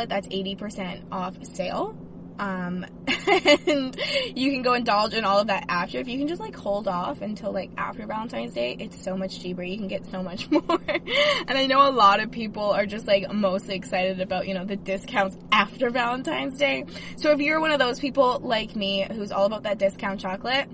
that's 80% off sale. And you can go indulge in all of that after. If you can just like hold off until like after Valentine's Day, it's so much cheaper. You can get so much more. And I know a lot of people are just like mostly excited about, you know, the discounts after Valentine's Day. So if you're one of those people like me who's all about that discount chocolate,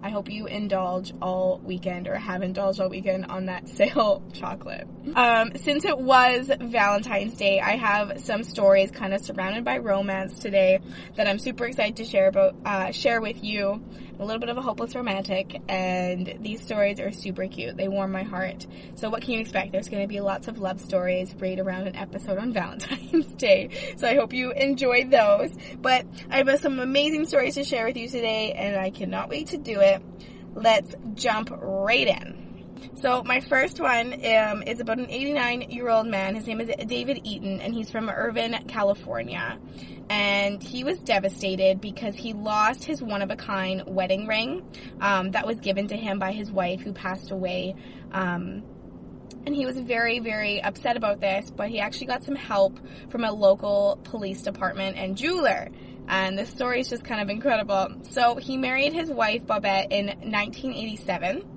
I hope you indulge all weekend, or have indulged all weekend on that sale chocolate. Since it was Valentine's Day, I have some stories kind of surrounded by romance today that I'm super excited to share with you. I'm a little bit of a hopeless romantic, and these stories are super cute. They warm my heart. So what can you expect? There's going to be lots of love stories right around an episode on Valentine's Day. So I hope you enjoyed those. But I have some amazing stories to share with you today, and I cannot wait to do it. Let's jump right in. So my first one is about an 89-year-old man. His name is David Eaton, and he's from Irvine, California. And he was devastated because he lost his one-of-a-kind wedding ring that was given to him by his wife, who passed away. And he was very, very upset about this, but he actually got some help from a local police department and jeweler. And this story is just kind of incredible. So he married his wife, Bobette, in 1987.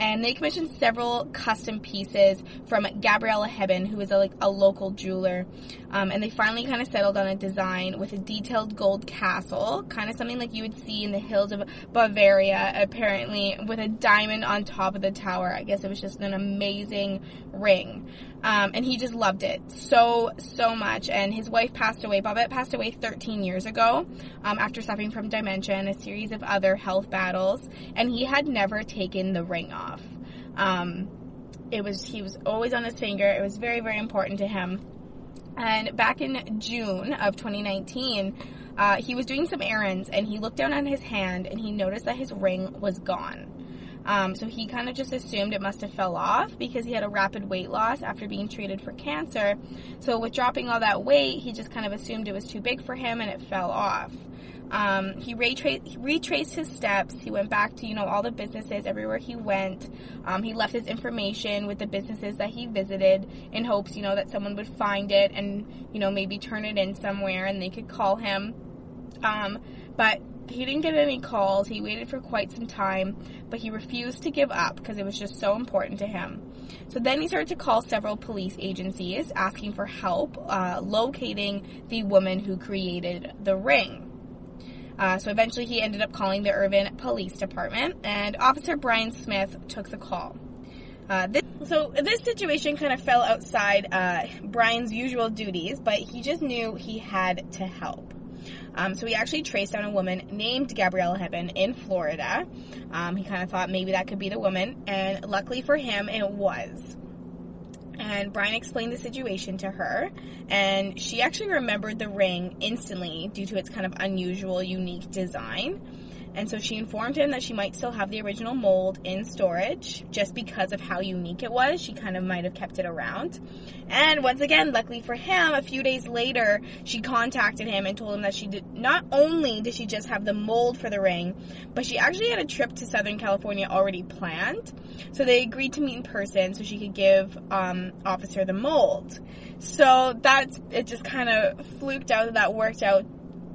And they commissioned several custom pieces from Gabriella Heben, who is a local jeweler. And they finally kind of settled on a design with a detailed gold castle, kind of something like you would see in the hills of Bavaria, apparently, with a diamond on top of the tower. I guess it was just an amazing ring. And he just loved it so much. And his wife passed away. Bobette passed away 13 years ago after suffering from dementia and a series of other health battles. And he had never taken the ring off. He was always on his finger. It was very, very important to him. And back in June of 2019, he was doing some errands, and he looked down on his hand, and he noticed that his ring was gone. So he kind of just assumed it must have fell off because he had a rapid weight loss after being treated for cancer. So with dropping all that weight, he just kind of assumed it was too big for him and it fell off. He retraced his steps. He went back to, all the businesses everywhere he went. He left his information with the businesses that he visited in hopes, that someone would find it and, maybe turn it in somewhere and they could call him. But he didn't get any calls. He waited for quite some time, but he refused to give up because it was just so important to him. So then he started to call several police agencies asking for help locating the woman who created the ring. So eventually he ended up calling the Irvine Police Department, and Officer Brian Smith took the call. This situation kind of fell outside Brian's usual duties, but he just knew he had to help. So he actually traced down a woman named Gabriella Heben in Florida. He kind of thought maybe that could be the woman, and luckily for him, it was. And Brian explained the situation to her, and she actually remembered the ring instantly due to its kind of unusual, unique design. And so she informed him that she might still have the original mold in storage just because of how unique it was. She kind of might have kept it around. And once again, luckily for him, a few days later, she contacted him and told him that not only did she just have the mold for the ring, but she actually had a trip to Southern California already planned. So they agreed to meet in person so she could give Officer the mold. So it just kind of fluked out that worked out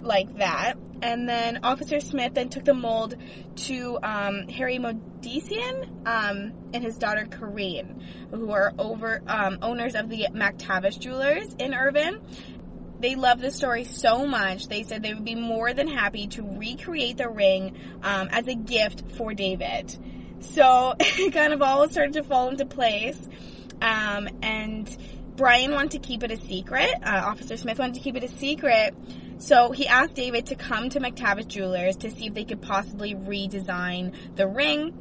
like that. And then Officer Smith then took the mold to Harry Modesian and his daughter Corinne, who are owners of the McTavish Jewelers in Irvine. They love the story so much, they said they would be more than happy to recreate the ring as a gift for David. So it kind of all started to fall into place. And Brian wanted to keep it a secret. Officer Smith wanted to keep it a secret. So he asked David to come to McTavish Jewelers to see if they could possibly redesign the ring.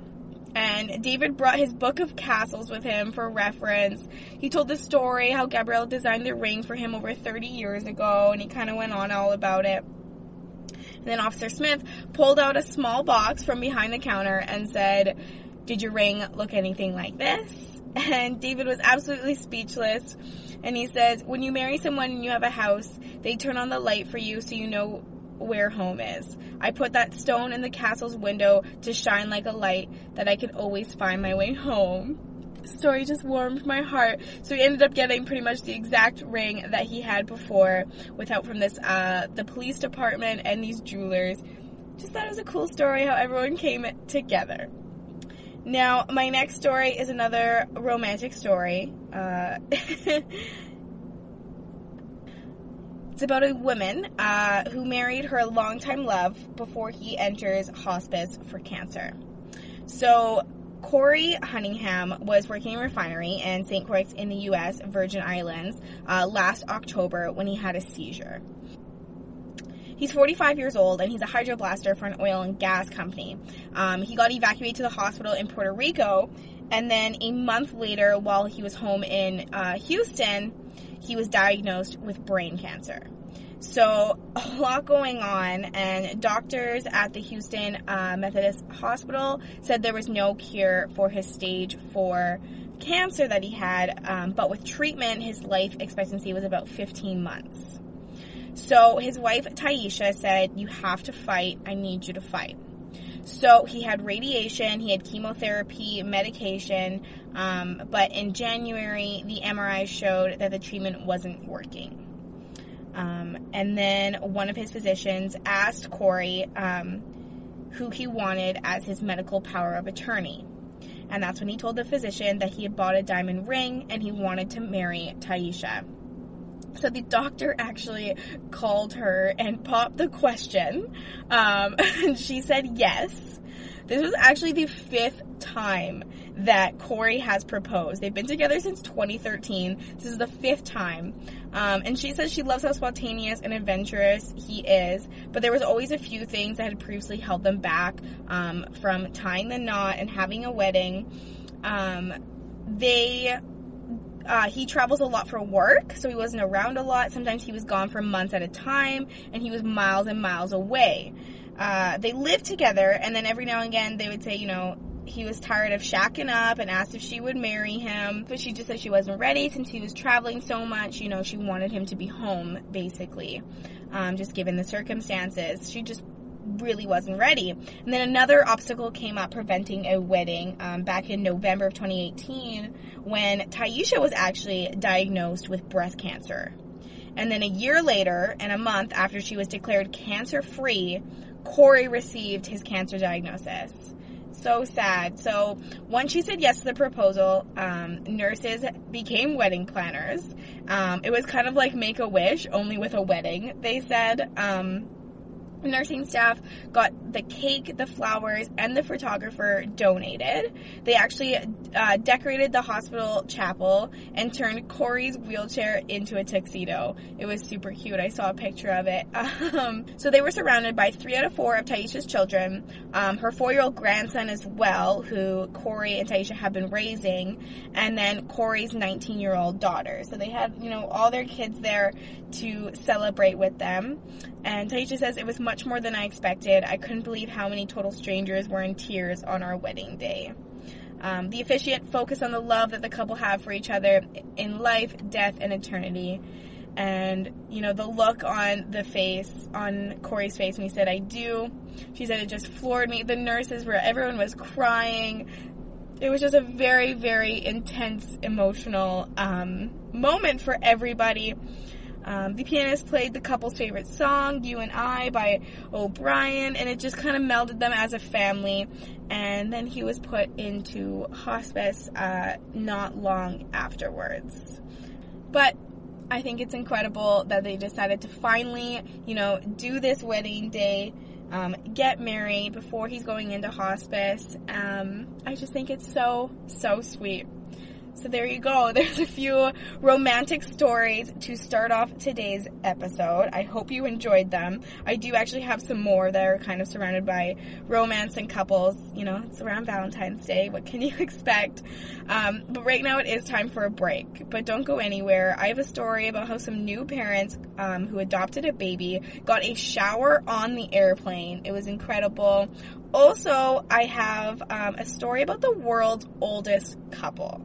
And David brought his book of castles with him for reference. He told the story how Gabrielle designed the ring for him over 30 years ago, and he kind of went on all about it. And then Officer Smith pulled out a small box from behind the counter and said, "Did your ring look anything like this?" And David was absolutely speechless. And he says, "When you marry someone and you have a house, they turn on the light for you so you know where home is. I put that stone in the castle's window to shine like a light that I could always find my way home." story just warmed my heart. So he ended up getting pretty much the exact ring that he had before with help from this, the police department and these jewelers. Just thought it was a cool story how everyone came together. Now, my next story is another romantic story. It's about a woman who married her longtime love before he enters hospice for cancer. So, Corey Cunningham was working in a refinery in St. Croix in the U.S. Virgin Islands last October when he had a seizure. He's 45 years old, and he's a hydroblaster for an oil and gas company. He got evacuated to the hospital in Puerto Rico, and then a month later, while he was home in Houston, he was diagnosed with brain cancer. So, a lot going on, and doctors at the Houston Methodist Hospital said there was no cure for his stage 4 cancer that he had, but with treatment, his life expectancy was about 15 months. So his wife, Taisha, said, "You have to fight. I need you to fight." So he had radiation, he had chemotherapy, medication, but in January, the MRI showed that the treatment wasn't working. And then one of his physicians asked Corey who he wanted as his medical power of attorney. And that's when he told the physician that he had bought a diamond ring and he wanted to marry Taisha. So the doctor actually called her and popped the question, and she said yes. This was actually the 5th time that Corey has proposed. They've been together since 2013. This is the 5th time. And she says she loves how spontaneous and adventurous he is, but there was always a few things that had previously held them back from tying the knot and having a wedding. He travels a lot for work, so he wasn't around a lot. Sometimes he was gone for months at a time, and he was miles and miles away. They lived together, and then every now and again they would say, he was tired of shacking up and asked if she would marry him, but she just said she wasn't ready since he was traveling so much. She wanted him to be home, basically, just given the circumstances. She just really wasn't ready. And then another obstacle came up preventing a wedding back in November of 2018 when Taisha was actually diagnosed with breast cancer. And then a year later and a month after she was declared cancer-free, Corey received his cancer diagnosis. So sad. So once she said yes to the proposal, nurses became wedding planners. It was kind of like Make-A-Wish, only with a wedding, they said. Nursing staff got the cake, the flowers, and the photographer donated. They actually decorated the hospital chapel and turned Corey's wheelchair into a tuxedo. It was super cute. I saw a picture of it. So they were surrounded by 3 out of 4 of Taisha's children, her 4-year-old grandson as well, who Corey and Taisha have been raising, and then Corey's 19-year-old daughter. So they had, all their kids there to celebrate with them. And Taisha says, "It was much more than I expected. I couldn't believe how many total strangers were in tears on our wedding day." The officiant focused on the love that the couple have for each other in life, death, and eternity. And, the look on on Corey's face when he said, "I do," she said, "it just floored me." The nurses everyone was crying. It was just a very, very intense, emotional moment for everybody. The pianist played the couple's favorite song, "You and I" by O'Brien, and it just kind of melded them as a family. And then he was put into hospice not long afterwards. But I think it's incredible that they decided to finally, do this wedding day, get married before he's going into hospice. I just think it's so, so sweet. So there you go. There's a few romantic stories to start off today's episode. I hope you enjoyed them. I do actually have some more that are kind of surrounded by romance and couples. It's around Valentine's Day. What can you expect? But right now it is time for a break. But don't go anywhere. I have a story about how some new parents who adopted a baby got a shower on the airplane. It was incredible. Also, I have a story about the world's oldest couple.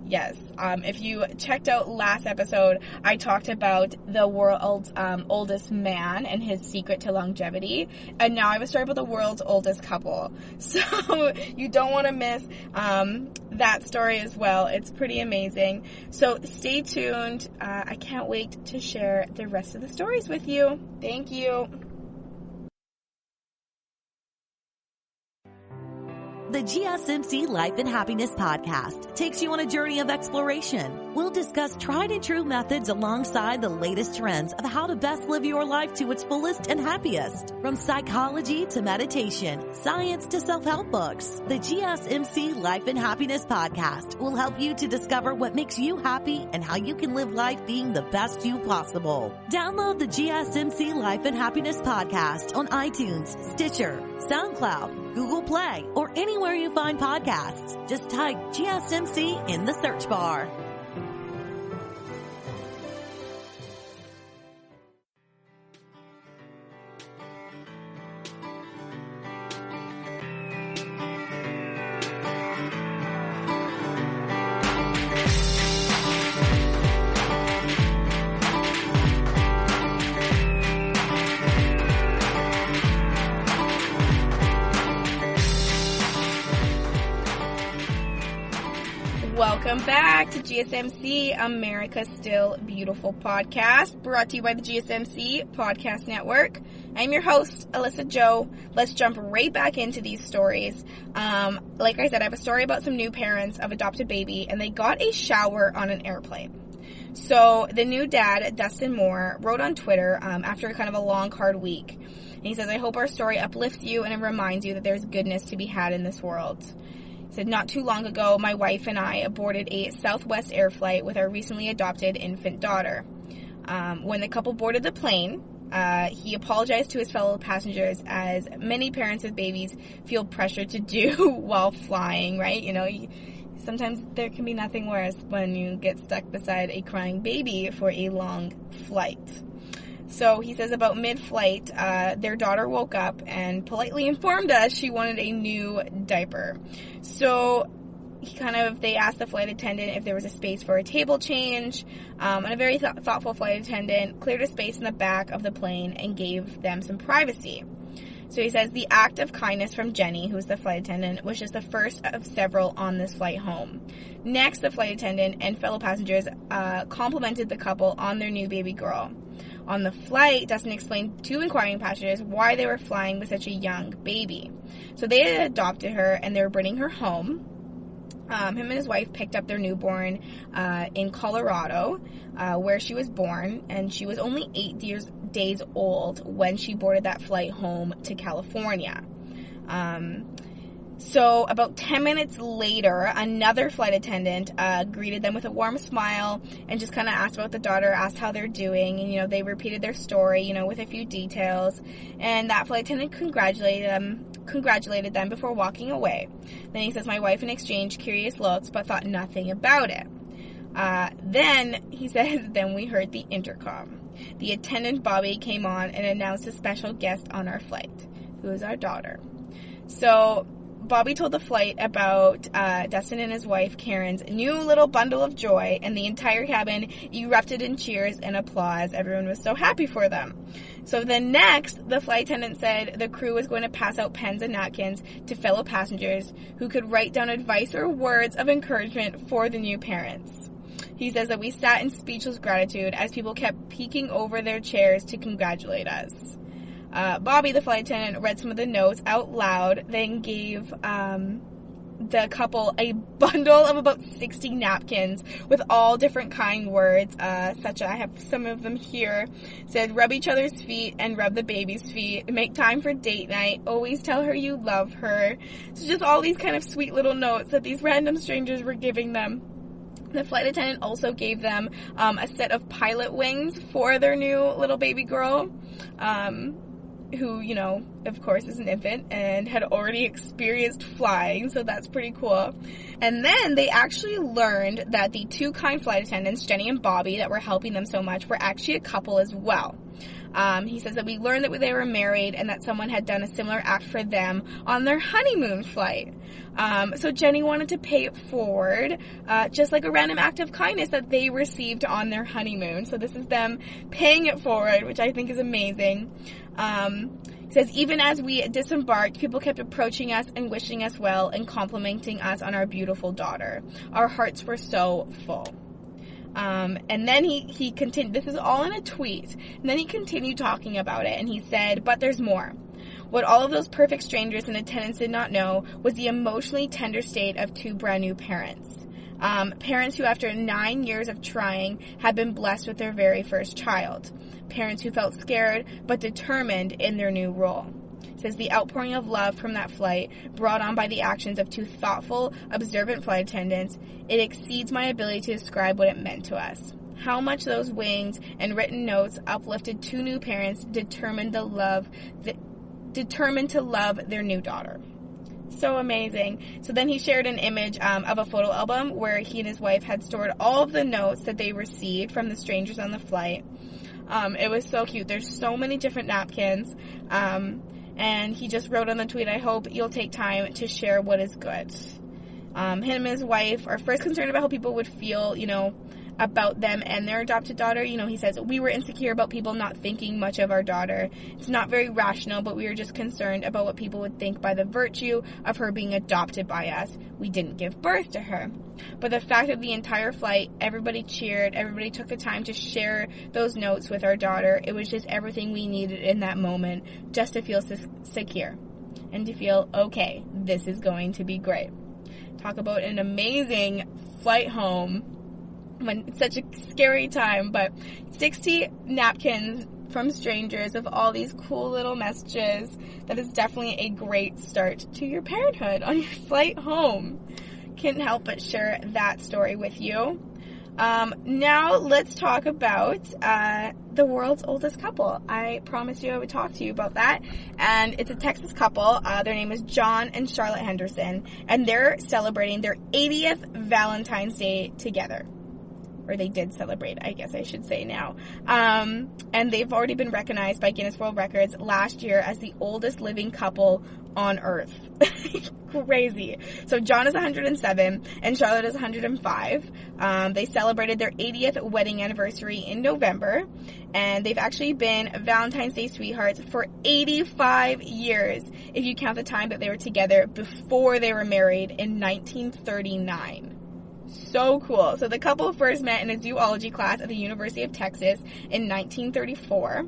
Yes. If you checked out last episode, I talked about the world's oldest man and his secret to longevity. And now I have a story about the world's oldest couple. So you don't want to miss that story as well. It's pretty amazing. So stay tuned. I can't wait to share the rest of the stories with you. Thank you. The GSMC Life and Happiness podcast takes you on a journey of exploration. We'll discuss tried and true methods alongside the latest trends of how to best live your life to its fullest and happiest. From psychology to meditation, science to self-help books, the GSMC Life and Happiness podcast will help you to discover what makes you happy and how you can live life being the best you possible. Download the GSMC Life and Happiness podcast on iTunes, Stitcher, SoundCloud, Google Play, or anywhere you find podcasts. Just type GSMC in the search bar. Welcome back to GSMC, America's Still Beautiful podcast, brought to you by the GSMC Podcast Network. I'm your host, Alyssa Jo. Let's jump right back into these stories. Like I said, I have a story about some new parents of adopted baby, and they got a shower on an airplane. So the new dad, Dustin Moore, wrote on Twitter after kind of a long, hard week. And he says, I hope our story uplifts you and it reminds you that there's goodness to be had in this world. Said, not too long ago, my wife and I boarded a Southwest air flight with our recently adopted infant daughter. When the couple boarded the plane, he apologized to his fellow passengers, as many parents with babies feel pressure to do while flying, right? You know, sometimes there can be nothing worse when you get stuck beside a crying baby for a long flight. So he says about mid-flight, their daughter woke up and politely informed us she wanted a new diaper. So they asked the flight attendant if there was a space for a table change, and a very thoughtful flight attendant cleared a space in the back of the plane and gave them some privacy. So he says the act of kindness from Jenny, who's the flight attendant, was just the first of several on this flight home. Next, the flight attendant and fellow passengers complimented the couple on their new baby girl. On the flight, Dustin explained to inquiring passengers why they were flying with such a young baby. So they had adopted her, and they were bringing her home. Him and his wife picked up their newborn in Colorado, where she was born, and she was only 8 days old when she boarded that flight home to California. So about 10 minutes later, another flight attendant greeted them with a warm smile and just kind of asked about the daughter, asked how they're doing, and, you know, they repeated their story, you know, with a few details, and that flight attendant congratulated them before walking away. Then he says, my wife exchanged curious looks, but thought nothing about it. Then, he says, then we heard the intercom. The attendant, Bobby, came on and announced a special guest on our flight, who is our daughter. So Bobby told the flight about Dustin and his wife, Karen's new little bundle of joy, and the entire cabin erupted in cheers and applause. Everyone was so happy for them. So then next, the flight attendant said the crew was going to pass out pens and napkins to fellow passengers who could write down advice or words of encouragement for the new parents. He says that we sat in speechless gratitude as people kept peeking over their chairs to congratulate us. Bobby, the flight attendant, read some of the notes out loud, then gave the couple a bundle of about 60 napkins with all different kind words, such as, I have some of them here, said, rub each other's feet and rub the baby's feet, make time for date night, always tell her you love her. So just all these kind of sweet little notes that these random strangers were giving them. The flight attendant also gave them a set of pilot wings for their new little baby girl, who, you know, of course is an infant and had already experienced flying, so that's pretty cool. And then they actually learned that the two kind flight attendants, Jenny and Bobby, that were helping them so much, were actually a couple as well. He says that we learned that they were married and that someone had done a similar act for them on their honeymoon flight. So Jenny wanted to pay it forward, just like a random act of kindness that they received on their honeymoon. So this is them paying it forward, which I think is amazing. He says, even as we disembarked, people kept approaching us and wishing us well and complimenting us on our beautiful daughter. Our hearts were so full. And then he continued, this is all in a tweet, and then he continued talking about it, and he said, but there's more. What all of those perfect strangers in attendance did not know was the emotionally tender state of two brand new parents. Parents who, after 9 years of trying, had been blessed with their very first child. Parents who felt scared, but determined in their new role. It says the outpouring of love from that flight, brought on by the actions of two thoughtful, observant flight attendants, it exceeds my ability to describe what it meant to us. How much those wings and written notes uplifted two new parents determined to love their new daughter. So amazing. So then he shared an image of a photo album where he and his wife had stored all of the notes that they received from the strangers on the flight. It was so cute. There's so many different napkins. And he just wrote on the tweet, I hope you'll take time to share what is good. Him and his wife are first concerned about how people would feel, about them and their adopted daughter. He says, we were insecure about people not thinking much of our daughter. It's not very rational, but we were just concerned about what people would think by the virtue of her being adopted by us. We didn't give birth to her. But the fact of the entire flight, everybody cheered, everybody took the time to share those notes with our daughter. It was just everything we needed in that moment, just to feel secure and to feel, okay, this is going to be great. Talk about an amazing flight home when it's such a scary time, but 60 napkins from strangers of all these cool little messages. That is definitely a great start to your parenthood on your flight home. Can't help but share that story with you. Now let's talk about the world's oldest couple. I promised you I would talk to you about that, and it's a Texas couple. Their name is John and Charlotte Henderson, and they're celebrating their 80th Valentine's Day together. Or they did celebrate, I guess I should say now. And they've already been recognized by Guinness World Records last year as the oldest living couple on Earth. Crazy. So John is 107 and Charlotte is 105. They celebrated their 80th wedding anniversary in November. And they've actually been Valentine's Day sweethearts for 85 years, if you count the time that they were together before they were married in 1939. So cool. So the couple first met in a zoology class at the University of Texas in 1934,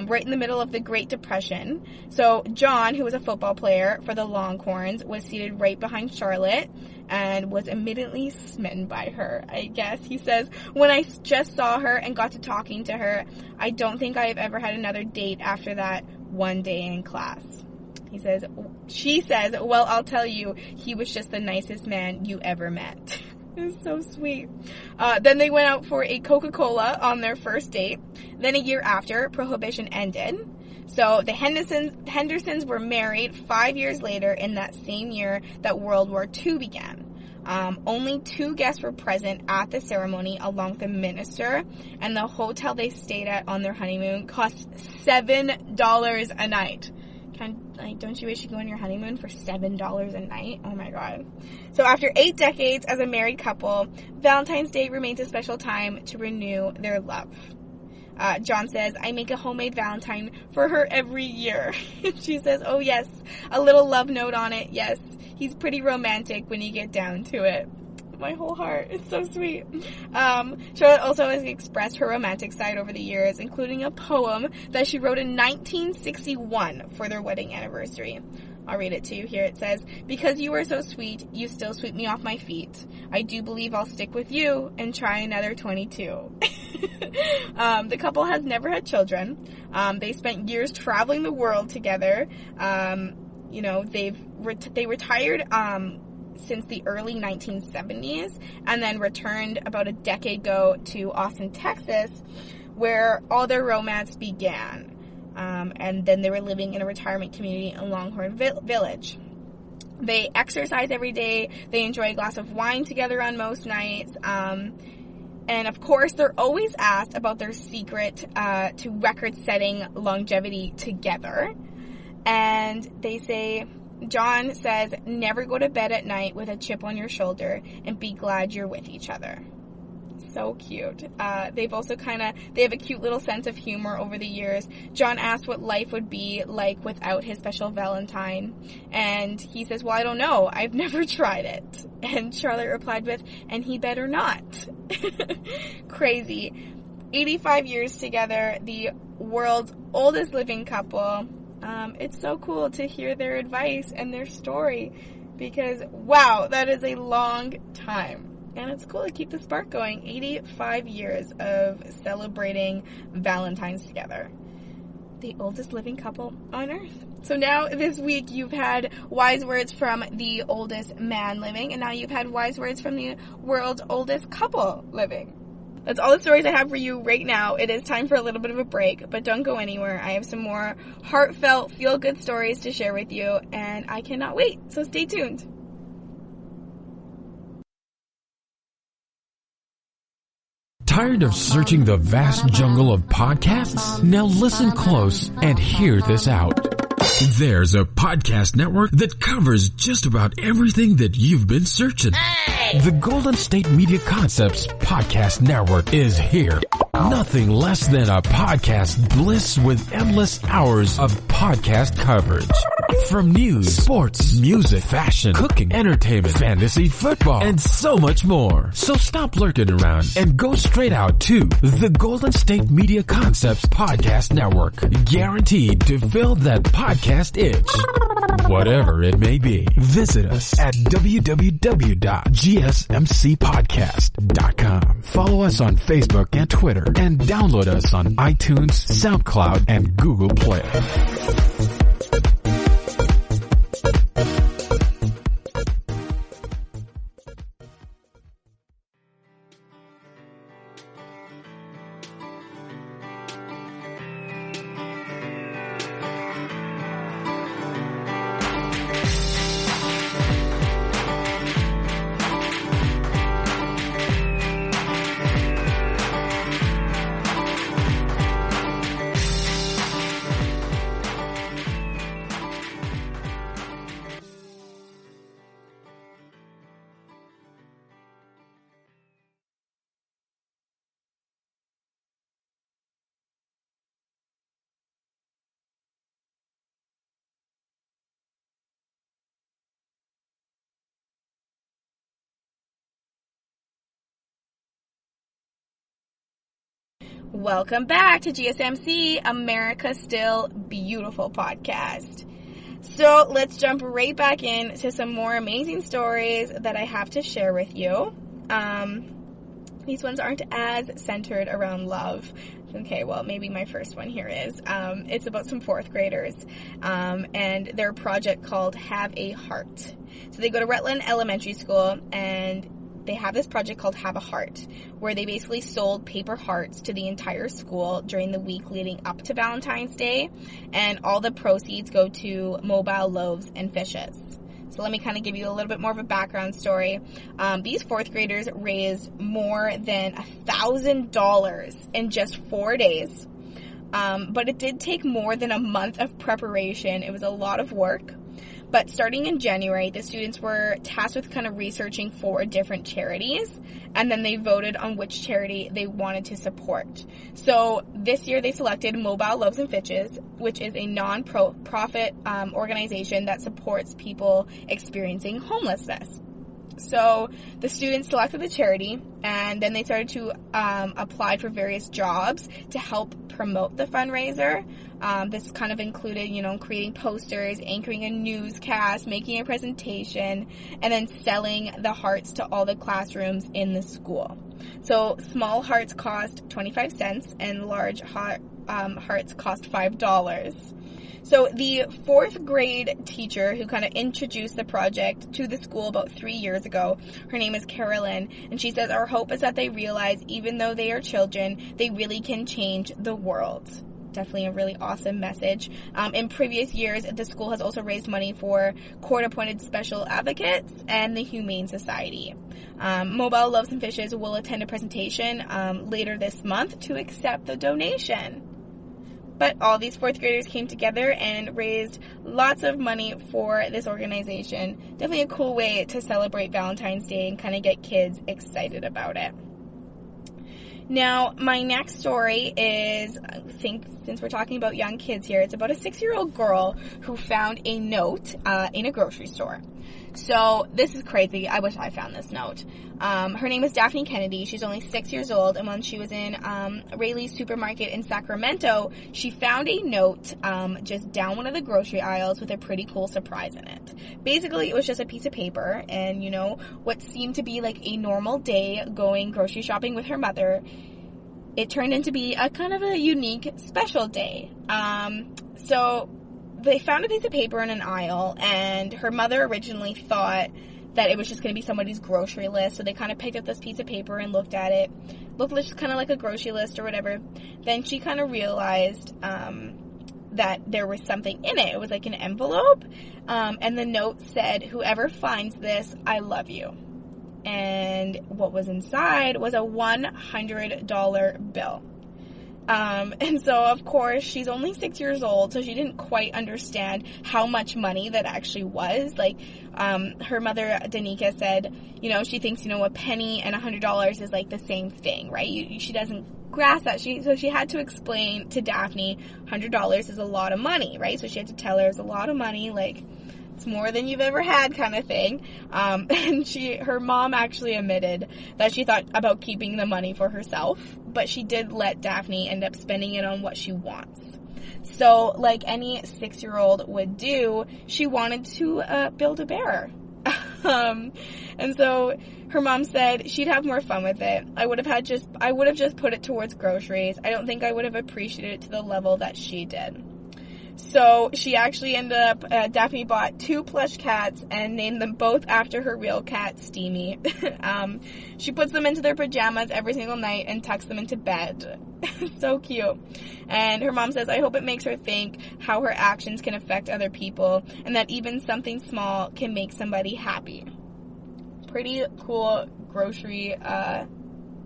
right in the middle of the Great Depression. So John, who was a football player for the Longhorns, was seated right behind Charlotte and was immediately smitten by her, I guess. He says, when I just saw her and got to talking to her, I don't think I have ever had another date after that one day in class. She says, well, I'll tell you, he was just the nicest man you ever met. It was so sweet. Then they went out for a Coca-Cola on their first date. Then a year after, Prohibition ended. So the Hendersons were married 5 years later in that same year that World War II began. Only 2 guests were present at the ceremony along with the minister, and the hotel they stayed at on their honeymoon cost $7 a night. Don't you wish you could go on your honeymoon for $7 a night? Oh my god. So after 8 decades as a married couple, Valentine's Day remains a special time to renew their love. John says, I make a homemade Valentine for her every year. She says, oh yes, a little love note on it. Yes, he's pretty romantic when you get down to it. My whole heart. It's so sweet. Charlotte also has expressed her romantic side over the years, including a poem that she wrote in 1961 for their wedding anniversary. I'll read it to you here. It says, because you are so sweet, you still sweep me off my feet. I do believe I'll stick with you and try another 22. The couple has never had children. They spent years traveling the world together. They retired since the early 1970s and then returned about a decade ago to Austin, Texas, where all their romance began. And then they were living in a retirement community in Longhorn Village. They exercise every day. They enjoy a glass of wine together on most nights. And of course, they're always asked about their secret to record-setting longevity together. And they say, John says, never go to bed at night with a chip on your shoulder and be glad you're with each other. So cute. They've also they have a cute little sense of humor over the years. John asked what life would be like without his special Valentine. And he says, well, I don't know. I've never tried it. And Charlotte replied with, and he better not. Crazy. 85 years together, the world's oldest living couple. It's so cool to hear their advice and their story because, wow, that is a long time. And it's cool to keep the spark going. 85 years of celebrating Valentine's together. The oldest living couple on earth. So now this week you've had wise words from the oldest man living, and now you've had wise words from the world's oldest couple living. That's all the stories I have for you right now. It is time for a little bit of a break, but don't go anywhere. I have some more heartfelt, feel-good stories to share with you, and I cannot wait. So stay tuned. Tired of searching the vast jungle of podcasts? Now listen close and hear this out. There's a podcast network that covers just about everything that you've been searching. Hey! The Golden State Media Concepts Podcast Network is here. Nothing less than a podcast bliss with endless hours of podcast coverage. From news, sports, music, fashion, cooking, entertainment, fantasy, football, and so much more. So stop lurking around and go straight out to the Golden State Media Concepts Podcast Network. Guaranteed to fill that podcast itch. Whatever it may be. Visit us at www.gsmcpodcast.com. Follow us on Facebook and Twitter and download us on iTunes, SoundCloud, and Google Play. Welcome back to GSMC, America's Still Beautiful podcast. So let's jump right back into some more amazing stories that I have to share with you. These ones aren't as centered around love. Okay, well, maybe my first one here is. It's about some fourth graders and their project called Have a Heart. So they go to Rutland Elementary School and they have this project called Have a Heart, where they basically sold paper hearts to the entire school during the week leading up to Valentine's Day, and all the proceeds go to Mobile Loaves and Fishes. So let me kind of give you a little bit more of a background story. These fourth graders raised more than $1,000 in just 4 days, but it did take more than a month of preparation. It was a lot of work. But starting in January, the students were tasked with kind of researching 4 different charities, and then they voted on which charity they wanted to support. So this year they selected Mobile Loaves and Fishes, which is a non-profit organization that supports people experiencing homelessness. So the students selected the charity, and then they started to apply for various jobs to help promote the fundraiser. This kind of included, creating posters, anchoring a newscast, making a presentation, and then selling the hearts to all the classrooms in the school. So small hearts cost 25 cents, and large hearts cost $5. So the 4th grade teacher who kind of introduced the project to the school about 3 years ago, her name is Carolyn, and she says, our hope is that they realize even though they are children, they really can change the world. definitely a really awesome message. In previous years, the school has also raised money for court-appointed special advocates and the Humane Society. Mobile Loaves and Fishes will attend a presentation later this month to accept the donation. But all these 4th graders came together and raised lots of money for this organization. Definitely a cool way to celebrate Valentine's Day and kind of get kids excited about it. Now, my next story is, I think, since we're talking about young kids here, it's about a 6-year-old girl who found a note in a grocery store. So, this is crazy. I wish I found this note. Her name is Daphne Kennedy. She's only 6 years old, and when she was in Rayleigh's supermarket in Sacramento, she found a note just down one of the grocery aisles with a pretty cool surprise in it. Basically, it was just a piece of paper, and, you know, what seemed to be like a normal day going grocery shopping with her mother, it turned into be a kind of a unique, special day. So they found a piece of paper in an aisle, and her mother originally thought that it was just going to be somebody's grocery list, so they kind of picked up this piece of paper and looked at it. Looked just kind of like a grocery list or whatever. Then she kind of realized that there was something in it. It was like an envelope, and the note said, "Whoever finds this, I love you." And what was inside was a $100 bill. And so, of course, she's only 6 years old, so she didn't quite understand how much money that actually was. Like, her mother, Danica, said, you know, she thinks, you know, a penny and $100 is like the same thing, right? She doesn't grasp that. So she had to explain to Daphne, $100 is a lot of money, right? So she had to tell her it's a lot of money, like, it's more than you've ever had kind of thing. And her mom actually admitted that she thought about keeping the money for herself, but she did let Daphne end up spending it on what she wants. So, like any 6-year-old would do, she wanted to build a bear. And so her mom said she'd have more fun with it. I would have just put it towards groceries. I don't think I would have appreciated it to the level that she did. So she actually ended up, Daphne bought 2 plush cats and named them both after her real cat, Steamy. She puts them into their pajamas every single night and tucks them into bed. So cute. And her mom says, I hope it makes her think how her actions can affect other people and that even something small can make somebody happy. Pretty cool grocery,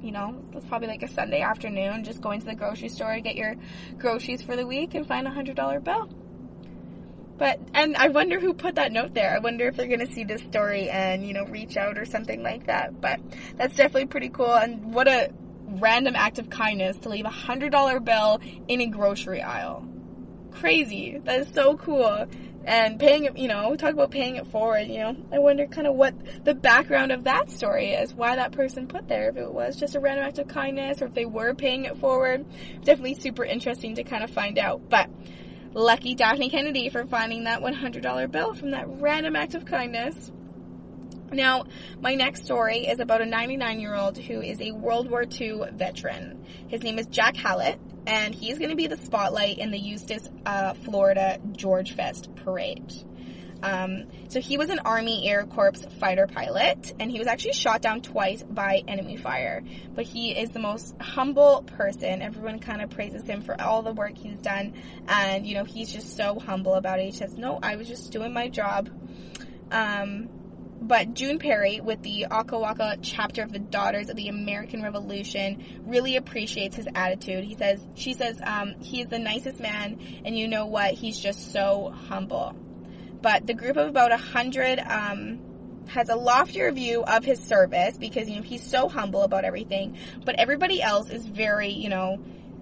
you know, it's probably like a Sunday afternoon, just going to the grocery store to get your groceries for the week and find a $100 bill. And I wonder who put that note there. I wonder if they're going to see this story and, you know, reach out or something like that. But that's definitely pretty cool. And what a random act of kindness to leave a $100 bill in a grocery aisle. Crazy. That is so cool. And paying it, you know, talk about paying it forward, you know. I wonder kind of what the background of that story is, why that person put there, if it was just a random act of kindness or if they were paying it forward. Definitely super interesting to kind of find out. But lucky Daphne Kennedy for finding that $100 bill from that random act of kindness. Now, my next story is about a 99-year-old who is a World War II veteran. His name is Jack Hallett, and he's going to be the spotlight in the Eustis, Florida George Fest parade. So he was an Army Air Corps fighter pilot, and he was actually shot down twice by enemy fire. But he is the most humble person. Everyone kind of praises him for all the work he's done, and, you know, he's just so humble about it. He says, no, I was just doing my job. But June Perry, with the Okawaka chapter of the Daughters of the American Revolution, really appreciates his attitude. She says, he is the nicest man, and you know what? He's just so humble. But the group of about 100 has a loftier view of his service because, you know, he's so humble about everything. But everybody else is very, you know,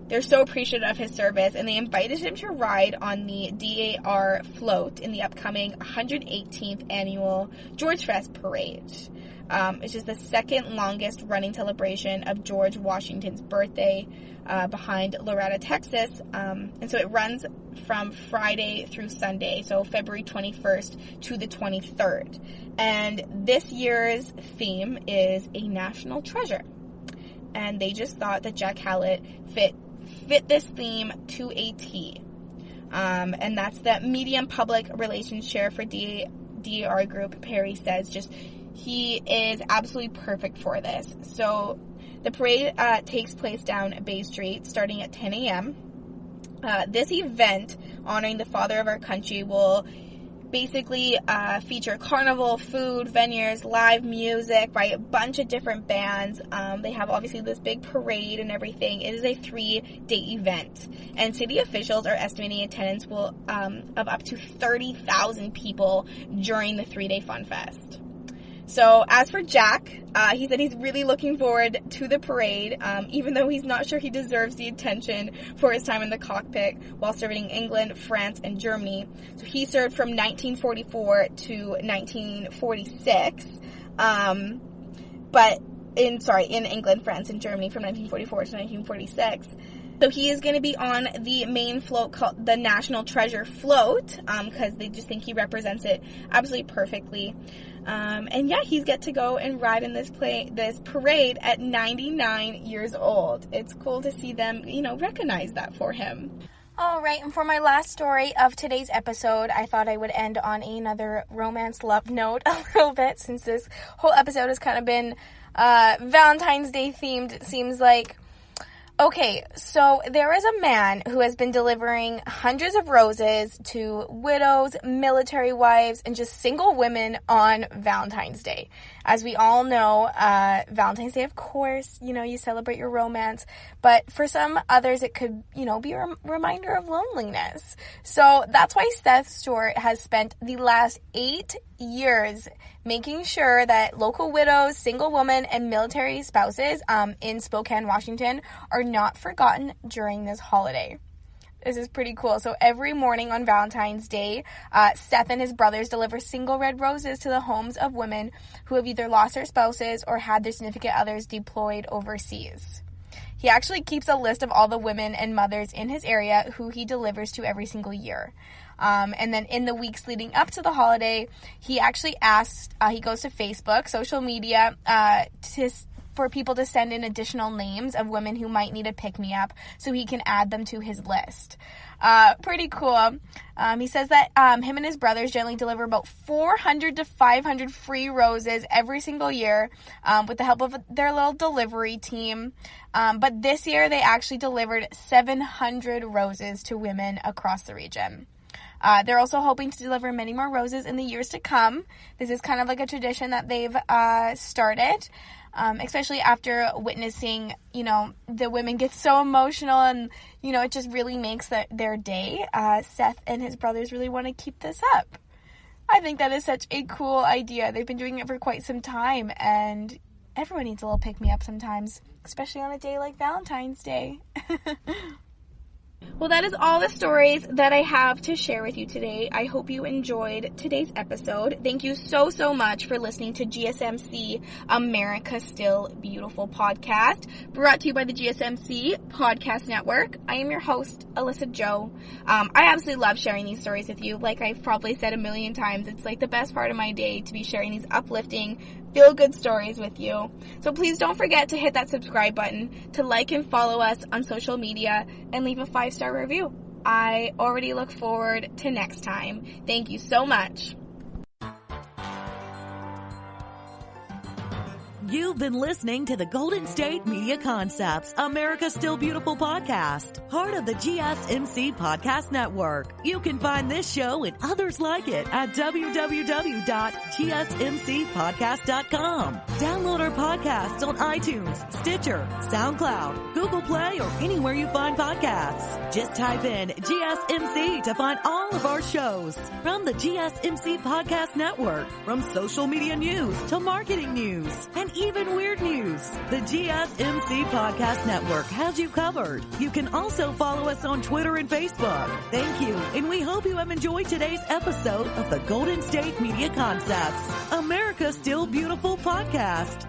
they're so appreciative of his service, and they invited him to ride on the DAR float in the upcoming 118th annual George Fest parade. It's just the second longest running celebration of George Washington's birthday behind Loretta, Texas. And so it runs from Friday through Sunday, so February 21st to the 23rd. And this year's theme is a national treasure. And they just thought that Jack Hallett fit this theme to a T. And that's the medium public relations chair for DAR Group. Perry says just he is absolutely perfect for this. So the parade takes place down Bay Street starting at 10 a.m. This event honoring the father of our country will basically feature carnival, food, venues, live music by a bunch of different bands. They have obviously this big parade and everything. It is a 3-day event, and city officials are estimating attendance will of up to 30,000 people during the 3-day fun fest. So as for Jack, he said he's really looking forward to the parade, even though he's not sure he deserves the attention for his time in the cockpit while serving England, France, and Germany. So he served from 1944 to 1946, in England, France, and Germany from 1944 to 1946. So he is going to be on the main float called the National Treasure Float, because they just think he represents it absolutely perfectly. And yeah, he's get to go and ride in this parade at 99 years old. It's cool to see them, recognize that for him. All right, and for my last story of today's episode, I thought I would end on another romance love note a little bit, since this whole episode has kind of been Valentine's Day themed, it seems like. Okay, so there is a man who has been delivering hundreds of roses to widows, military wives, and just single women on Valentine's Day. As we all know, Valentine's Day, of course, you celebrate your romance, but for some others it could, be a reminder of loneliness. So that's why Seth Stewart has spent the last 8 years making sure that local widows, single women, and military spouses in Spokane, Washington are not forgotten during this holiday. This is pretty cool. So every morning on Valentine's Day, Seth and his brothers deliver single red roses to the homes of women who have either lost their spouses or had their significant others deployed overseas. He actually keeps a list of all the women and mothers in his area who he delivers to every single year. And then in the weeks leading up to the holiday, he actually he goes to Facebook, social media, for people to send in additional names of women who might need a pick-me-up so he can add them to his list. Pretty cool. He says that him and his brothers generally deliver about 400 to 500 free roses every single year with the help of their little delivery team. But this year they actually delivered 700 roses to women across the region. They're also hoping to deliver many more roses in the years to come. This is kind of like a tradition that they've started, especially after witnessing, the women get so emotional and, it just really makes their day. Seth and his brothers really want to keep this up. I think that is such a cool idea. They've been doing it for quite some time, and everyone needs a little pick-me-up sometimes, especially on a day like Valentine's Day. Well, that is all the stories that I have to share with you today. I hope you enjoyed today's episode. Thank you so, so much for listening to GSMC America Still Beautiful podcast, brought to you by the GSMC Podcast Network. I am your host, Alyssa Jo. I absolutely love sharing these stories with you. Like I've probably said a million times, it's like the best part of my day to be sharing these uplifting, feel-good stories with you. So please don't forget to hit that subscribe button, to like and follow us on social media, and leave a 5-star review. I already look forward to next time. Thank you so much. You've been listening to the Golden State Media Concepts America Still Beautiful podcast, part of the GSMC Podcast Network. You can find this show and others like it at www.gsmcpodcast.com. Download our podcasts on iTunes, Stitcher, SoundCloud, Google Play, or anywhere you find podcasts. Just type in GSMC to find all of our shows. From the GSMC Podcast Network, from social media news to marketing news, and even weird news, the GSMC Podcast Network has you covered. You can also follow us on Twitter and Facebook. Thank you, and we hope you have enjoyed today's episode of the Golden State Media Concepts America Still Beautiful podcast.